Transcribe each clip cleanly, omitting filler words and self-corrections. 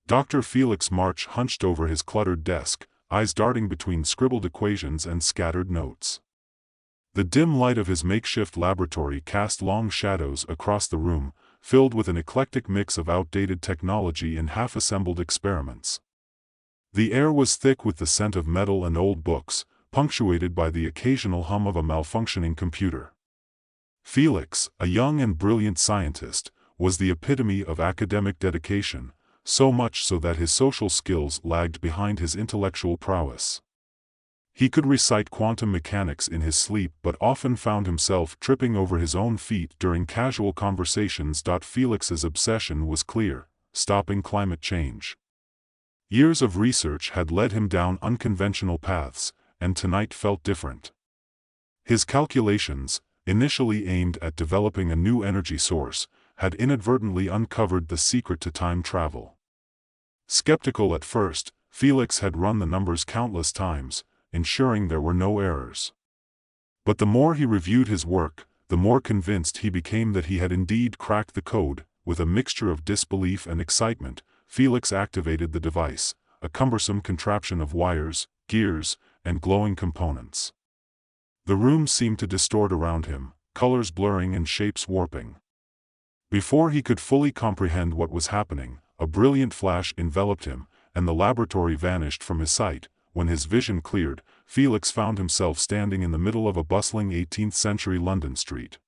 Dr. Felix March hunched over his cluttered desk, eyes darting between scribbled equations and scattered notes. The dim light of his makeshift laboratory cast long shadows across the room, filled with an eclectic mix of outdated technology and half-assembled experiments. The air was thick with the scent of metal and old books, punctuated by the occasional hum of a malfunctioning computer. Felix, a young and brilliant scientist, was the epitome of academic dedication, so much so that his social skills lagged behind his intellectual prowess. He could recite quantum mechanics in his sleep but often found himself tripping over his own feet during casual conversations. Felix's obsession was clear: stopping climate change. Years of research had led him down unconventional paths, and tonight felt different. His calculations, initially aimed at developing a new energy source, had inadvertently uncovered the secret to time travel. Skeptical at first, Felix had run the numbers countless times, ensuring there were no errors. But the more he reviewed his work, the more convinced he became that he had indeed cracked the code. With a mixture of disbelief and excitement, Felix activated the device, a cumbersome contraption of wires, gears, and glowing components. The room seemed to distort around him, colors blurring and shapes warping. Before he could fully comprehend what was happening, a brilliant flash enveloped him, and the laboratory vanished from his sight. When his vision cleared, Felix found himself standing in the middle of a bustling 18th-century London street.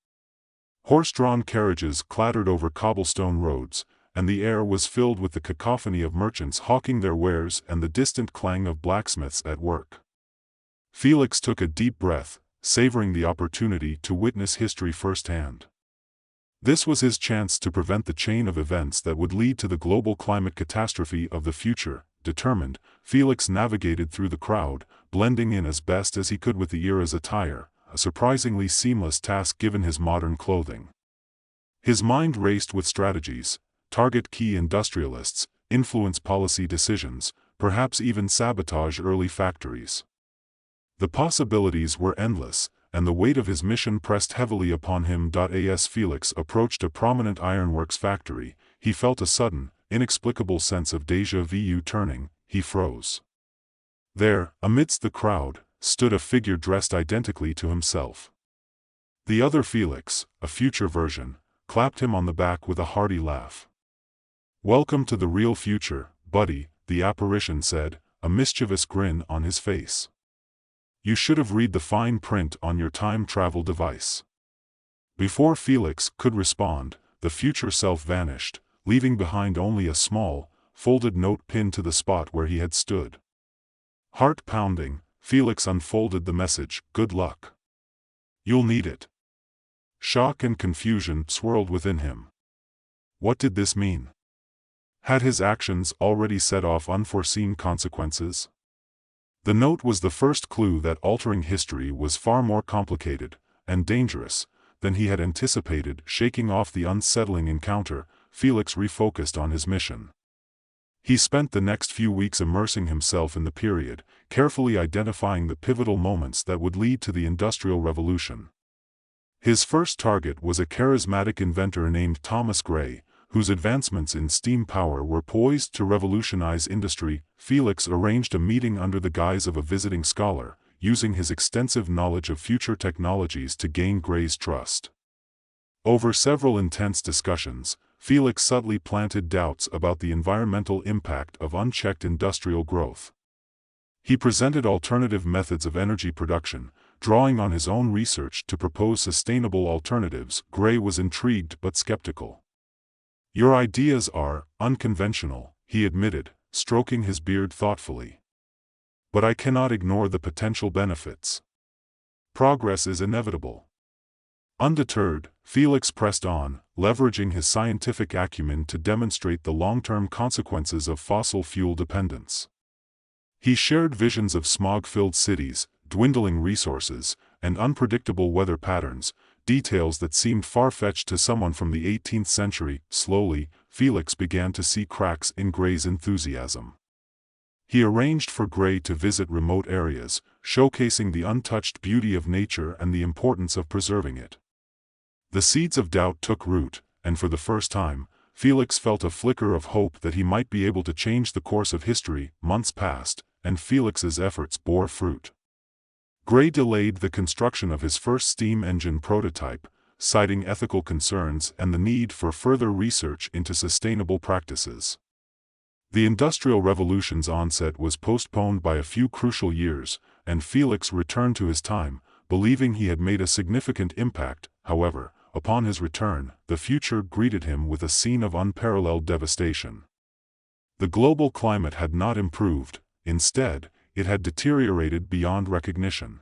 Horse-drawn carriages clattered over cobblestone roads, and the air was filled with the cacophony of merchants hawking their wares and the distant clang of blacksmiths at work. Felix took a deep breath, savoring the opportunity to witness history firsthand. This was his chance to prevent the chain of events that would lead to the global climate catastrophe of the future. Determined, Felix navigated through the crowd, blending in as best as he could with the era's attire, a surprisingly seamless task given his modern clothing. His mind raced with strategies: target key industrialists, influence policy decisions, perhaps even sabotage early factories. The possibilities were endless, and the weight of his mission pressed heavily upon him. As Felix approached a prominent ironworks factory, he felt a sudden, inexplicable sense of déjà vu. Turning, he froze. There, amidst the crowd, stood a figure dressed identically to himself. The other Felix, a future version, clapped him on the back with a hearty laugh. "Welcome to the real future, buddy," the apparition said, a mischievous grin on his face. "You should have read the fine print on your time travel device." Before Felix could respond, the future self vanished, leaving behind only a small, folded note pinned to the spot where he had stood. Heart pounding, Felix unfolded the message: "Good luck. You'll need it." Shock and confusion swirled within him. What did this mean? Had his actions already set off unforeseen consequences? The note was the first clue that altering history was far more complicated and dangerous than he had anticipated. Shaking off the unsettling encounter, Felix refocused on his mission. He spent the next few weeks immersing himself in the period, carefully identifying the pivotal moments that would lead to the Industrial Revolution. His first target was a charismatic inventor named Thomas Gray, whose advancements in steam power were poised to revolutionize industry. Felix arranged a meeting under the guise of a visiting scholar, using his extensive knowledge of future technologies to gain Gray's trust. Over several intense discussions, Felix subtly planted doubts about the environmental impact of unchecked industrial growth. He presented alternative methods of energy production, drawing on his own research to propose sustainable alternatives. Gray was intrigued but skeptical. "Your ideas are unconventional," he admitted, stroking his beard thoughtfully. "But I cannot ignore the potential benefits. Progress is inevitable." Undeterred, Felix pressed on, leveraging his scientific acumen to demonstrate the long-term consequences of fossil fuel dependence. He shared visions of smog-filled cities, dwindling resources, and unpredictable weather patterns, details that seemed far-fetched to someone from the 18th century. Slowly, Felix began to see cracks in Gray's enthusiasm. He arranged for Gray to visit remote areas, showcasing the untouched beauty of nature and the importance of preserving it. The seeds of doubt took root, and for the first time, Felix felt a flicker of hope that he might be able to change the course of history. Months passed, and Felix's efforts bore fruit. Gray delayed the construction of his first steam engine prototype, citing ethical concerns and the need for further research into sustainable practices. The Industrial Revolution's onset was postponed by a few crucial years, and Felix returned to his time, believing he had made a significant impact. However, upon his return, the future greeted him with a scene of unparalleled devastation. The global climate had not improved; instead, it had deteriorated beyond recognition.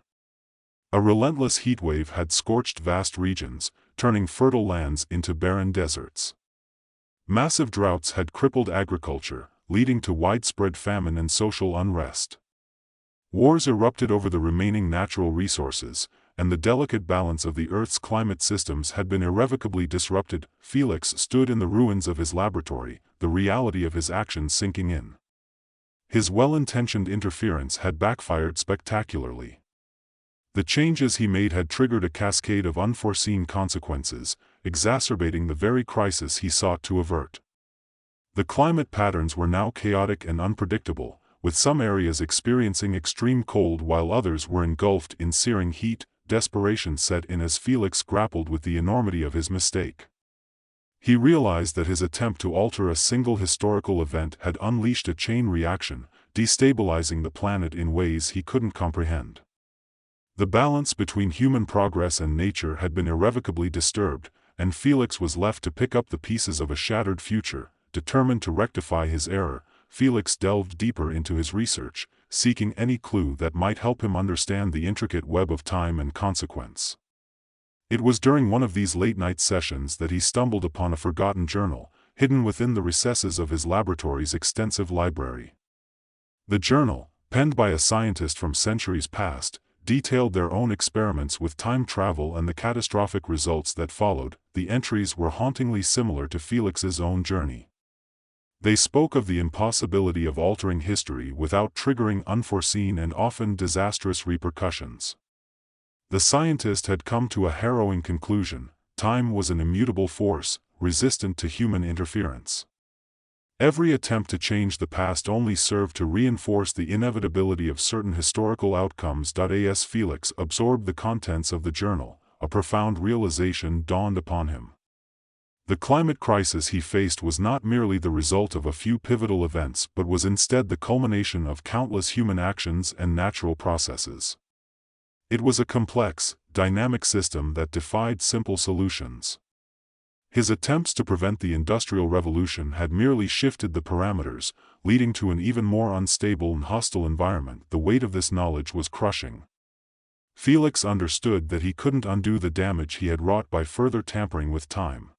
A relentless heatwave had scorched vast regions, turning fertile lands into barren deserts. Massive droughts had crippled agriculture, leading to widespread famine and social unrest. Wars erupted over the remaining natural resources, and the delicate balance of the Earth's climate systems had been irrevocably disrupted. Felix stood in the ruins of his laboratory, the reality of his actions sinking in. His well-intentioned interference had backfired spectacularly. The changes he made had triggered a cascade of unforeseen consequences, exacerbating the very crisis he sought to avert. The climate patterns were now chaotic and unpredictable, with some areas experiencing extreme cold while others were engulfed in searing heat. Desperation set in as Felix grappled with the enormity of his mistake. He realized that his attempt to alter a single historical event had unleashed a chain reaction, destabilizing the planet in ways he couldn't comprehend. The balance between human progress and nature had been irrevocably disturbed, and Felix was left to pick up the pieces of a shattered future. Determined to rectify his error, Felix delved deeper into his research, seeking any clue that might help him understand the intricate web of time and consequence. It was during one of these late-night sessions that he stumbled upon a forgotten journal, hidden within the recesses of his laboratory's extensive library. The journal, penned by a scientist from centuries past, detailed their own experiments with time travel and the catastrophic results that followed. The entries were hauntingly similar to Felix's own journey. They spoke of the impossibility of altering history without triggering unforeseen and often disastrous repercussions. The scientist had come to a harrowing conclusion: time was an immutable force, resistant to human interference. Every attempt to change the past only served to reinforce the inevitability of certain historical outcomes. As Felix absorbed the contents of the journal, a profound realization dawned upon him. The climate crisis he faced was not merely the result of a few pivotal events but was instead the culmination of countless human actions and natural processes. It was a complex, dynamic system that defied simple solutions. His attempts to prevent the Industrial Revolution had merely shifted the parameters, leading to an even more unstable and hostile environment. The weight of this knowledge was crushing. Felix understood that he couldn't undo the damage he had wrought by further tampering with time.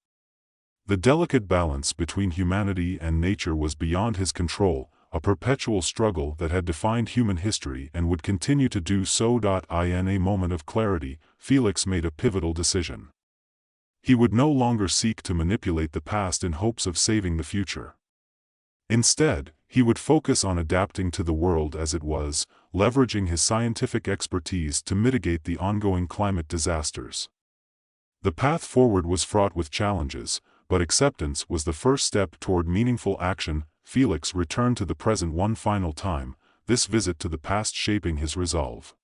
The delicate balance between humanity and nature was beyond his control, a perpetual struggle that had defined human history and would continue to do so. In a moment of clarity, Felix made a pivotal decision. He would no longer seek to manipulate the past in hopes of saving the future. Instead, he would focus on adapting to the world as it was, leveraging his scientific expertise to mitigate the ongoing climate disasters. The path forward was fraught with challenges, but acceptance was the first step toward meaningful action. Felix returned to the present one final time, this visit to the past shaping his resolve.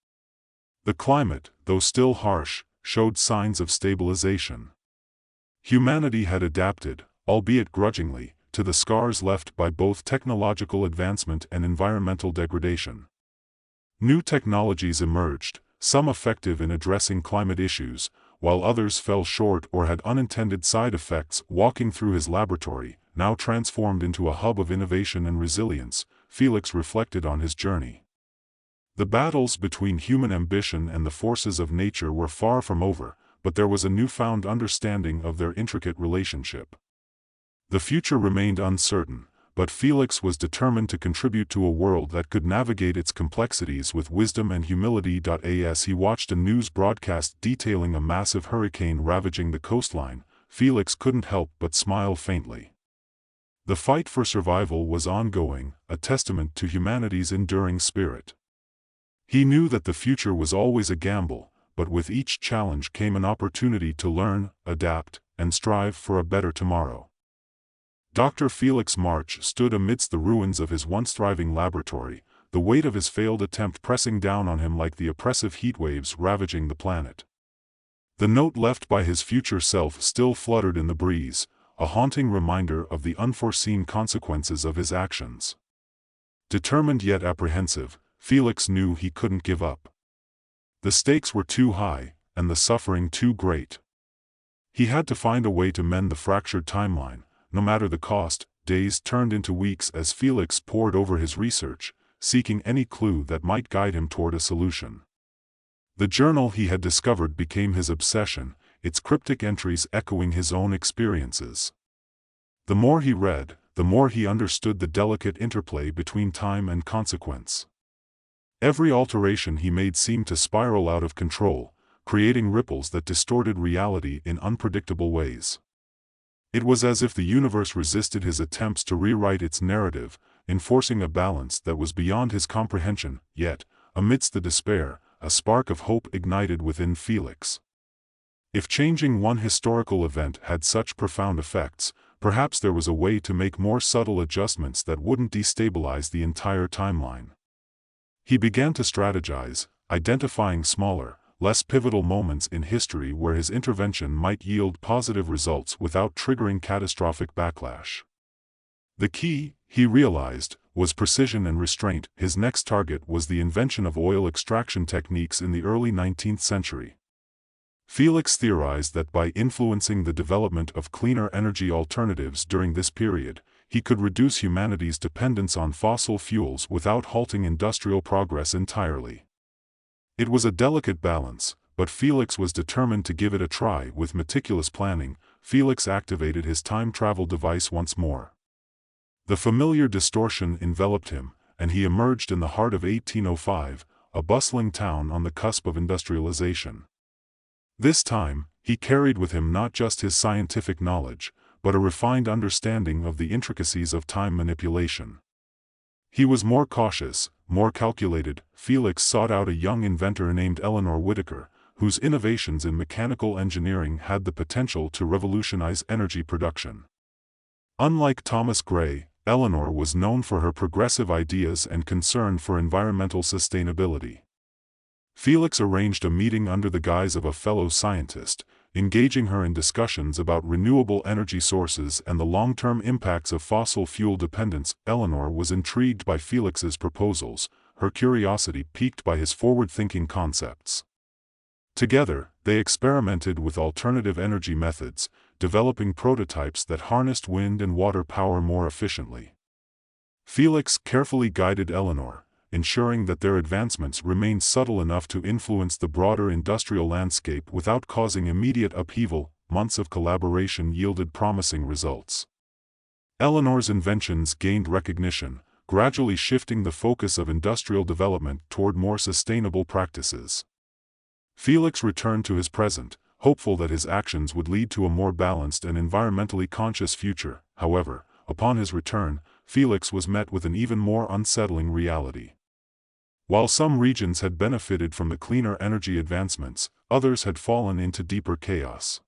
The climate, though still harsh, showed signs of stabilization. Humanity had adapted, albeit grudgingly, to the scars left by both technological advancement and environmental degradation. New technologies emerged, some effective in addressing climate issues, while others fell short or had unintended side effects. Walking through his laboratory, now transformed into a hub of innovation and resilience, Felix reflected on his journey. The battles between human ambition and the forces of nature were far from over, but there was a newfound understanding of their intricate relationship. The future remained uncertain, but Felix was determined to contribute to a world that could navigate its complexities with wisdom and humility. As he watched a news broadcast detailing a massive hurricane ravaging the coastline, Felix couldn't help but smile faintly. The fight for survival was ongoing, a testament to humanity's enduring spirit. He knew that the future was always a gamble, but with each challenge came an opportunity to learn, adapt, and strive for a better tomorrow. Dr. Felix March stood amidst the ruins of his once thriving laboratory, the weight of his failed attempt pressing down on him like the oppressive heatwaves ravaging the planet. The note left by his future self still fluttered in the breeze, a haunting reminder of the unforeseen consequences of his actions. Determined yet apprehensive, Felix knew he couldn't give up. The stakes were too high, and the suffering too great. He had to find a way to mend the fractured timeline, no matter the cost. Days turned into weeks as Felix pored over his research, seeking any clue that might guide him toward a solution. The journal he had discovered became his obsession, its cryptic entries echoing his own experiences. The more he read, the more he understood the delicate interplay between time and consequence. Every alteration he made seemed to spiral out of control, creating ripples that distorted reality in unpredictable ways. It was as if the universe resisted his attempts to rewrite its narrative, enforcing a balance that was beyond his comprehension. Yet, amidst the despair, a spark of hope ignited within Felix. If changing one historical event had such profound effects, perhaps there was a way to make more subtle adjustments that wouldn't destabilize the entire timeline. He began to strategize, identifying smaller, less pivotal moments in history where his intervention might yield positive results without triggering catastrophic backlash. The key, he realized, was precision and restraint. His next target was the invention of oil extraction techniques in the early 19th century. Felix theorized that by influencing the development of cleaner energy alternatives during this period, he could reduce humanity's dependence on fossil fuels without halting industrial progress entirely. It was a delicate balance, but Felix was determined to give it a try. With meticulous planning, Felix activated his time travel device once more. The familiar distortion enveloped him, and he emerged in the heart of 1805, a bustling town on the cusp of industrialization. This time, he carried with him not just his scientific knowledge, but a refined understanding of the intricacies of time manipulation. He was more cautious, more calculated. Felix sought out a young inventor named Eleanor Whittaker, whose innovations in mechanical engineering had the potential to revolutionize energy production. Unlike Thomas Gray, Eleanor was known for her progressive ideas and concern for environmental sustainability. Felix arranged a meeting under the guise of a fellow scientist, engaging her in discussions about renewable energy sources and the long-term impacts of fossil fuel dependence. Eleanor was intrigued by Felix's proposals, her curiosity piqued by his forward-thinking concepts. Together, they experimented with alternative energy methods, developing prototypes that harnessed wind and water power more efficiently. Felix carefully guided Eleanor, ensuring that their advancements remained subtle enough to influence the broader industrial landscape without causing immediate upheaval. Months of collaboration yielded promising results. Eleanor's inventions gained recognition, gradually shifting the focus of industrial development toward more sustainable practices. Felix returned to his present, hopeful that his actions would lead to a more balanced and environmentally conscious future. However, upon his return, Felix was met with an even more unsettling reality. While some regions had benefited from the cleaner energy advancements, others had fallen into deeper chaos.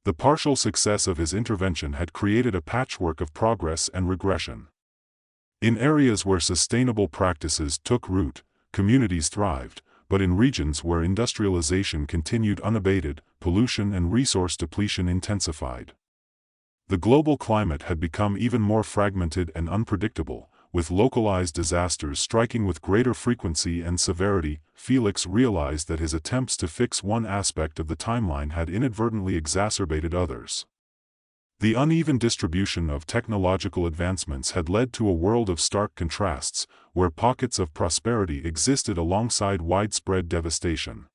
The partial success of his intervention had created a patchwork of progress and regression. In areas where sustainable practices took root, communities thrived, but in regions where industrialization continued unabated, pollution and resource depletion intensified. The global climate had become even more fragmented and unpredictable, with localized disasters striking with greater frequency and severity. Felix realized that his attempts to fix one aspect of the timeline had inadvertently exacerbated others. The uneven distribution of technological advancements had led to a world of stark contrasts, where pockets of prosperity existed alongside widespread devastation.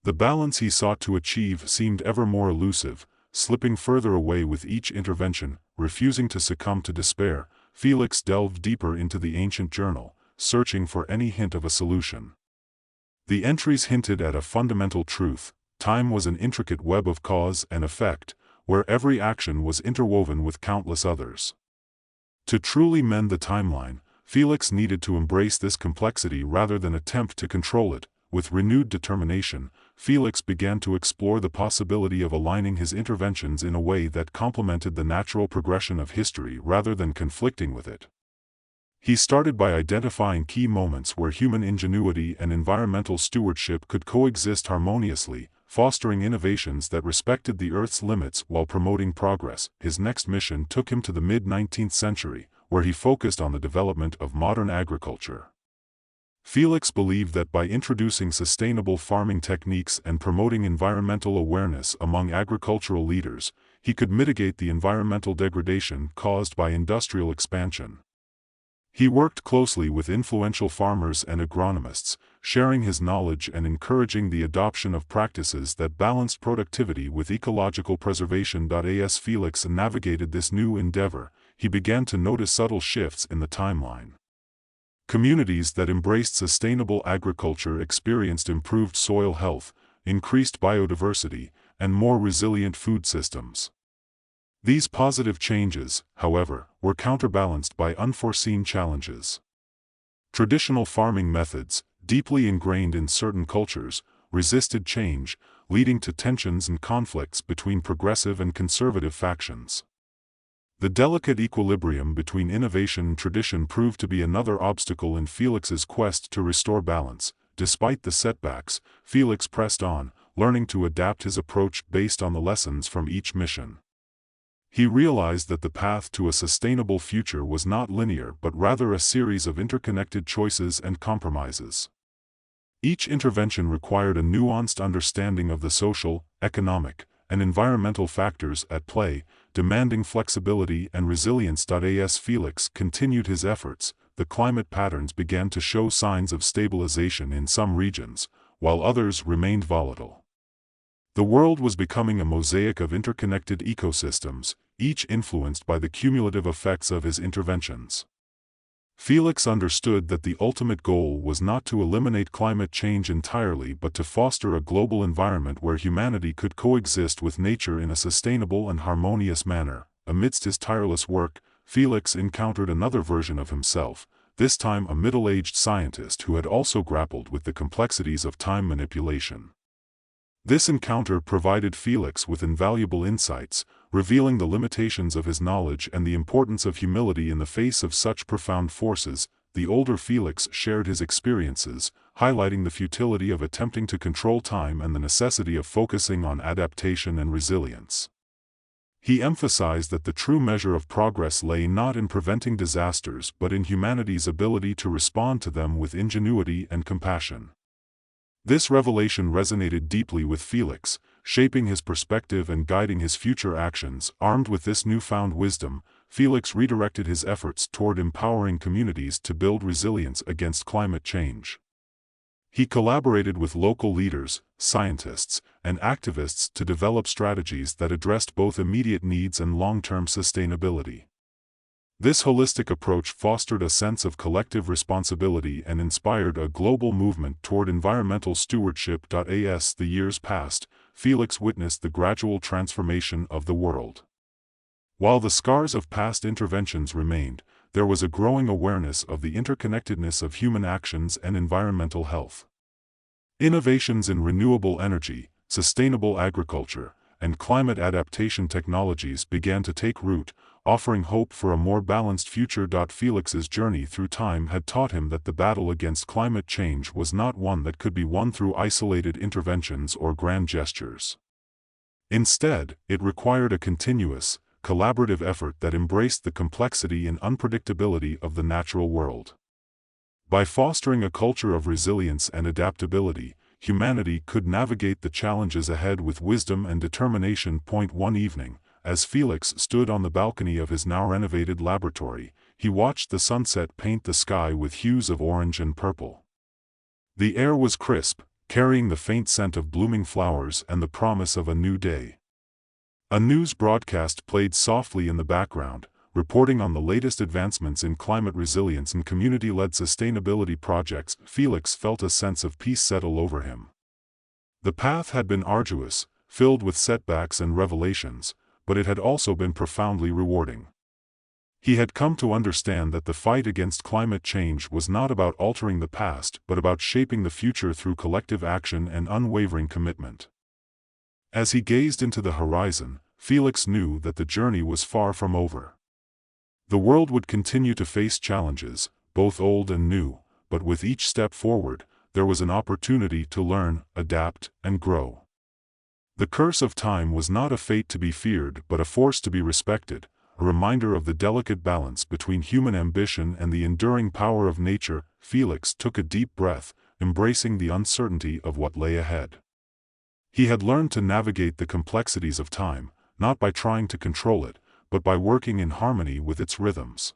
The balance he sought to achieve seemed ever more elusive, slipping further away with each intervention. Refusing to succumb to despair, Felix delved deeper into the ancient journal, searching for any hint of a solution. The entries hinted at a fundamental truth: time was an intricate web of cause and effect, where every action was interwoven with countless others. To truly mend the timeline, Felix needed to embrace this complexity rather than attempt to control it. with renewed determination, Felix began to explore the possibility of aligning his interventions in a way that complemented the natural progression of history rather than conflicting with it. He started by identifying key moments where human ingenuity and environmental stewardship could coexist harmoniously, fostering innovations that respected the Earth's limits while promoting progress. His next mission took him to the mid-19th century, where he focused on the development of modern agriculture. Felix believed that by introducing sustainable farming techniques and promoting environmental awareness among agricultural leaders, he could mitigate the environmental degradation caused by industrial expansion. He worked closely with influential farmers and agronomists, sharing his knowledge and encouraging the adoption of practices that balanced productivity with ecological preservation. As Felix navigated this new endeavor, he began to notice subtle shifts in the timeline. Communities that embraced sustainable agriculture experienced improved soil health, increased biodiversity, and more resilient food systems. These positive changes, however, were counterbalanced by unforeseen challenges. Traditional farming methods, deeply ingrained in certain cultures, resisted change, leading to tensions and conflicts between progressive and conservative factions. The delicate equilibrium between innovation and tradition proved to be another obstacle in Felix's quest to restore balance. Despite the setbacks, Felix pressed on, learning to adapt his approach based on the lessons from each mission. He realized that the path to a sustainable future was not linear but rather a series of interconnected choices and compromises. Each intervention required a nuanced understanding of the social, economic, and environmental factors at play, demanding flexibility and resilience. As Felix continued his efforts, the climate patterns began to show signs of stabilization in some regions, while others remained volatile. The world was becoming a mosaic of interconnected ecosystems, each influenced by the cumulative effects of his interventions. Felix understood that the ultimate goal was not to eliminate climate change entirely but to foster a global environment where humanity could coexist with nature in a sustainable and harmonious manner. Amidst his tireless work, Felix encountered another version of himself, this time a middle-aged scientist who had also grappled with the complexities of time manipulation. This encounter provided Felix with invaluable insights, revealing the limitations of his knowledge and the importance of humility in the face of such profound forces. The older Felix shared his experiences, highlighting the futility of attempting to control time and the necessity of focusing on adaptation and resilience. He emphasized that the true measure of progress lay not in preventing disasters but in humanity's ability to respond to them with ingenuity and compassion. This revelation resonated deeply with Felix, shaping his perspective and guiding his future actions. Armed with this newfound wisdom, Felix redirected his efforts toward empowering communities to build resilience against climate change. He collaborated with local leaders, scientists, and activists to develop strategies that addressed both immediate needs and long-term sustainability. This holistic approach fostered a sense of collective responsibility and inspired a global movement toward environmental stewardship. As the years passed, Felix witnessed the gradual transformation of the world. While the scars of past interventions remained, there was a growing awareness of the interconnectedness of human actions and environmental health. Innovations in renewable energy, sustainable agriculture, and climate adaptation technologies began to take root, offering hope for a more balanced future. Felix's journey through time had taught him that the battle against climate change was not one that could be won through isolated interventions or grand gestures. Instead, it required a continuous, collaborative effort that embraced the complexity and unpredictability of the natural world. By fostering a culture of resilience and adaptability, humanity could navigate the challenges ahead with wisdom and determination. One evening, as Felix stood on the balcony of his now-renovated laboratory, he watched the sunset paint the sky with hues of orange and purple. The air was crisp, carrying the faint scent of blooming flowers and the promise of a new day. A news broadcast played softly in the background, reporting on the latest advancements in climate resilience and community-led sustainability projects. Felix felt a sense of peace settle over him. The path had been arduous, filled with setbacks and revelations, but it had also been profoundly rewarding. He had come to understand that the fight against climate change was not about altering the past but about shaping the future through collective action and unwavering commitment. As he gazed into the horizon, Felix knew that the journey was far from over. The world would continue to face challenges, both old and new, but with each step forward, there was an opportunity to learn, adapt, and grow. The curse of time was not a fate to be feared but a force to be respected, a reminder of the delicate balance between human ambition and the enduring power of nature. Felix took a deep breath, embracing the uncertainty of what lay ahead. He had learned to navigate the complexities of time, not by trying to control it, but by working in harmony with its rhythms.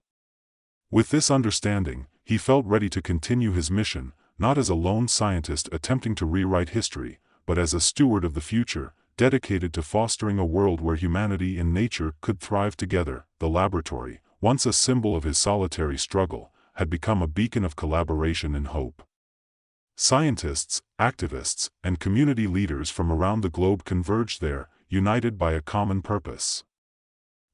With this understanding, he felt ready to continue his mission, not as a lone scientist attempting to rewrite history, but as a steward of the future, dedicated to fostering a world where humanity and nature could thrive together. The laboratory, once a symbol of his solitary struggle, had become a beacon of collaboration and hope. Scientists, activists, and community leaders from around the globe converged there, united by a common purpose.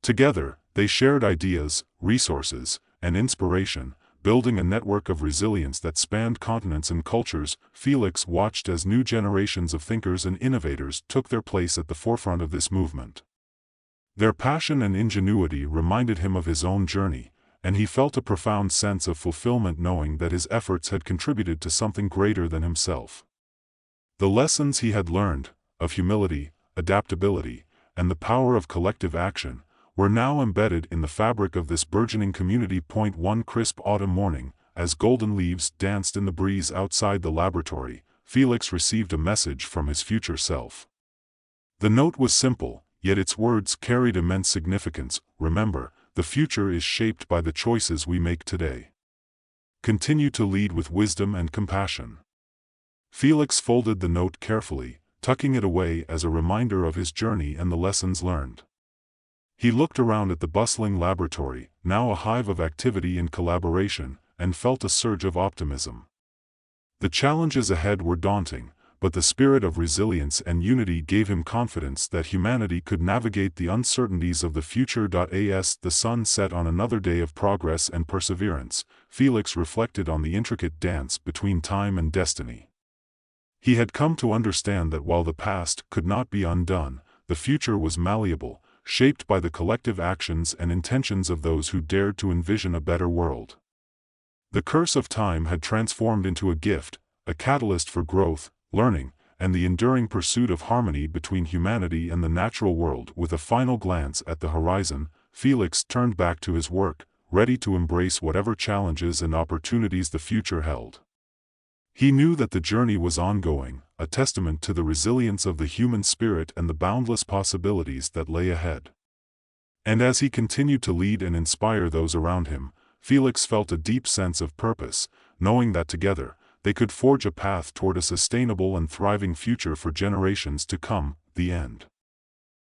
Together, they shared ideas, resources, and inspiration, building a network of resilience that spanned continents and cultures. Felix watched as new generations of thinkers and innovators took their place at the forefront of this movement. Their passion and ingenuity reminded him of his own journey, and he felt a profound sense of fulfillment knowing that his efforts had contributed to something greater than himself. The lessons he had learned, of humility, adaptability, and the power of collective action, were now embedded in the fabric of this burgeoning community. One crisp autumn morning, as golden leaves danced in the breeze outside the laboratory, Felix received a message from his future self. The note was simple, yet its words carried immense significance. Remember, the future is shaped by the choices we make today. Continue to lead with wisdom and compassion. Felix folded the note carefully, tucking it away as a reminder of his journey and the lessons learned. He looked around at the bustling laboratory, now a hive of activity and collaboration, and felt a surge of optimism. The challenges ahead were daunting, but the spirit of resilience and unity gave him confidence that humanity could navigate the uncertainties of the future. As the sun set on another day of progress and perseverance, Felix reflected on the intricate dance between time and destiny. He had come to understand that while the past could not be undone, the future was malleable, shaped by the collective actions and intentions of those who dared to envision a better world. The curse of time had transformed into a gift, a catalyst for growth, learning, and the enduring pursuit of harmony between humanity and the natural world. With a final glance at the horizon, Felix turned back to his work, ready to embrace whatever challenges and opportunities the future held. He knew that the journey was ongoing, a testament to the resilience of the human spirit and the boundless possibilities that lay ahead. And as he continued to lead and inspire those around him, Felix felt a deep sense of purpose, knowing that together, they could forge a path toward a sustainable and thriving future for generations to come. The end.